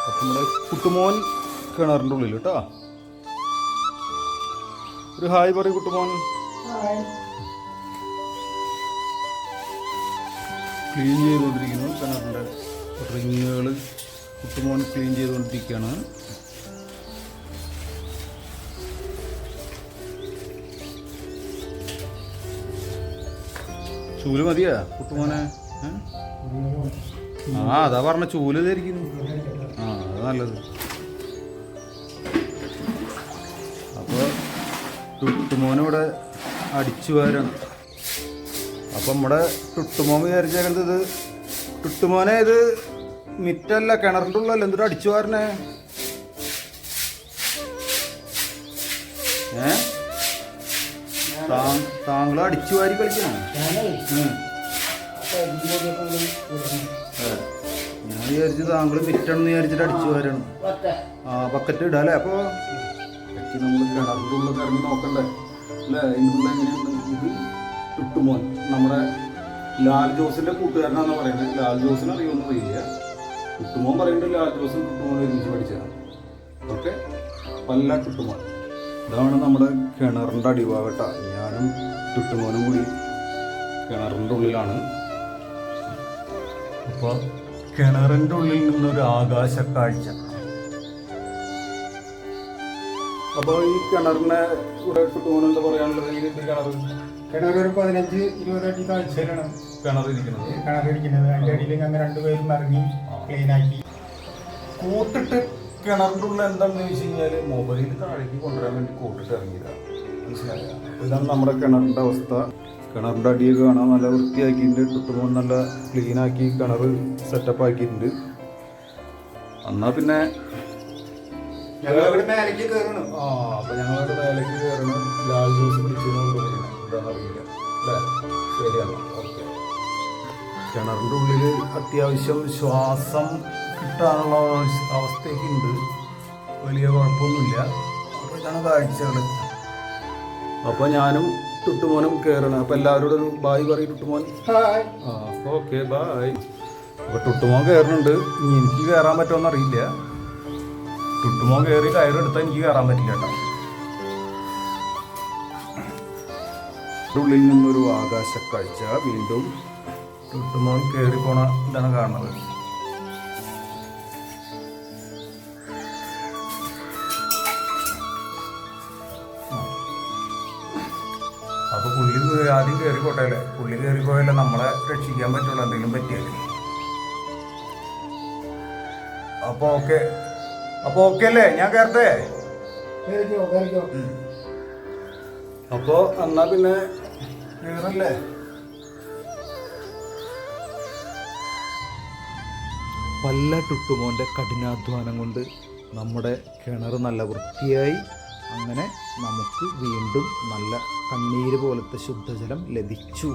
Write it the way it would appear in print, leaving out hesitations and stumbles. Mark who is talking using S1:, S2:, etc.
S1: അപ്പം നമ്മുടെ കുട്ടുമോൻ കിണറിൻ്റെ ഉള്ളിൽ കേട്ടോ. ഒരു ഹായ് പറയും കുട്ടുമോൻ. ക്ലീൻ ചെയ്തുകൊണ്ടിരിക്കുന്നു കിണറിൻ്റെ റിങ്ങുകൾ. കുട്ടുമോൻ ക്ലീൻ ചെയ്തുകൊണ്ടിരിക്കുകയാണ്. ചൂല് മതിയാ കുട്ടുമോനെ? അതാ പറഞ്ഞ ചൂല് ധരിക്കുന്നു. അത് നല്ലത്. അപ്പോൾ ടുട്ടുമോനിവിടെ അടിച്ചു വാരാണ്. അപ്പം നമ്മുടെ ടുട്ടുമോൻ വിചാരിച്ചേക്കുന്നത് ഇത് ടുട്ടുമോനെ ഇത് മിറ്റല്ല കിണറിൻ്റെ ഉള്ളല്ല, എന്തൊരു അടിച്ചു വാരനെ? താങ്കൾ അടിച്ചു വാരി കളിക്കണം. ഞാൻ വിചാരിച്ചു താങ്കൾ മിറ്റണെന്ന് വിചാരിച്ചിട്ട് അടിച്ചു വാരാണ്. ബക്കറ്റ് ഇടാം അല്ലേ? അപ്പോൾ നമ്മൾ കിണറിൻ്റെ ഉള്ളിൽ ഇറങ്ങി നോക്കണ്ടേ അല്ലേ? ഇതിനുള്ള എങ്ങനെയുണ്ട്? ഇത് ടുട്ടുമോൻ നമ്മുടെ ലാൽ ജോസിന്റെ കൂട്ടുകാരനാണെന്ന് പറയുന്നത്. ലാൽ ജോസിന് അറിയുമെന്ന് അറിയില്ല. ടുട്ടുമോൻ പറയുന്നുണ്ട് ലാൽ ജോസും ടുട്ടുമോനും ഒരുമിച്ച് പഠിച്ചതാണ്. ഓക്കെ, പല്ല ടുട്ടുമോൻ. ഇതാണ് നമ്മുടെ കിണറിൻ്റെ അടിഭാഗട്ട. ഞാനും ടുട്ടുമോനും കൂടി കിണറിൻ്റെ ഉള്ളിലാണ്. അപ്പോൾ കിണറിൻ്റെ ഉള്ളിൽ നിന്നൊരു ആകാശക്കാഴ്ച. അപ്പോൾ ഈ കിണറിനെ ഇവിടെ ടുട്ടുമോൻ എന്താ പറയാനുള്ളത്? ഈ കിണർ
S2: ഒരു 15-20 അടി താഴ്ചയിലാണ്
S1: കിണറിരിക്കുന്നത്.
S2: അതിൻ്റെ അടിയിൽ ഞങ്ങൾ രണ്ടുപേരും ഇറങ്ങി ക്ലീനാക്കി
S1: കൂട്ടിട്ട്. കിണറിൻ്റെ ഉള്ളിൽ എന്താണെന്ന് ചോദിച്ചു കഴിഞ്ഞാൽ മൊബൈൽ താഴേക്ക് കൊണ്ടുവരാൻ വേണ്ടി കൂട്ടിട്ട് ഇറങ്ങിയതാണ്. മനസ്സിലായ? ഇതാണ് നമ്മുടെ കിണറിൻ്റെ അവസ്ഥ. കിണറിൻ്റെ അടിയൊക്കെ കാണാൻ നല്ല വൃത്തിയാക്കിയിട്ടുണ്ട്. ടുട്ടുമോൻ നല്ല ക്ലീനാക്കി കിണർ സെറ്റപ്പ് ആക്കിയിട്ടുണ്ട്. എന്നാൽ പിന്നെ
S2: ഞങ്ങളിവിടെ മേലേക്ക് കയറണം.
S1: അപ്പോൾ ഞങ്ങളുടെ മേലേക്ക് കയറണം. ലാൽ ജ്യൂസ് പിടിച്ചെന്ന് പറയുന്നത് എന്താണെന്നറിയില്ല അല്ലേ? ശരിയാണ്. ഓക്കെ. കിണറിൻ്റെ ഉള്ളിൽ അത്യാവശ്യം ശ്വാസം കിട്ടാനുള്ള അവസ്ഥയൊക്കെ ഉണ്ട്. വലിയ കുഴപ്പമൊന്നുമില്ല. അപ്പോൾ ഇതാണ് കാഴ്ചകൾ. അപ്പോൾ ഞാനും ടുട്ടുമോനും കയറണം. അപ്പോൾ എല്ലാവരോടും ബായ് പറയും ടുട്ടുമോൻ. Okay bye. അപ്പോൾ ടുട്ടുമോൻ കയറുന്നുണ്ട്. ഇനി എനിക്ക് കയറാൻ പറ്റുമെന്ന് അറിയില്ല. ടുട്ടുമോൻ കയറി കയറെടുത്താൽ എനിക്ക് കയറാൻ പറ്റില്ല കേട്ടോ. ഉള്ളിൽ നിന്നൊരു ആകാശക്കാഴ്ച. വീണ്ടും ടുട്ടുമോൻ കയറി പോണ ഇതാണ് കാണുന്നത്. അപ്പോൾ പുള്ളി ആദ്യം കയറിക്കോട്ടെ അല്ലേ? പുള്ളി കയറിപ്പോയല്ലേ നമ്മളെ രക്ഷിക്കാൻ പറ്റുള്ളൂ, എന്തെങ്കിലും പറ്റിയാലേ. അപ്പോൾ ഓക്കെ അല്ലേ? ഞാൻ കയറട്ടെ? അപ്പോൾ എന്നാ പിന്നെ കയറല്ലേ? പല്ല ടുട്ടുമോൻ്റെ കഠിനാധ്വാനം കൊണ്ട് നമ്മുടെ കിണർ നല്ല വൃത്തിയായി. അങ്ങനെ നമുക്ക് വീണ്ടും നല്ല കണ്ണീര് പോലത്തെ ശുദ്ധജലം ലഭിച്ചു.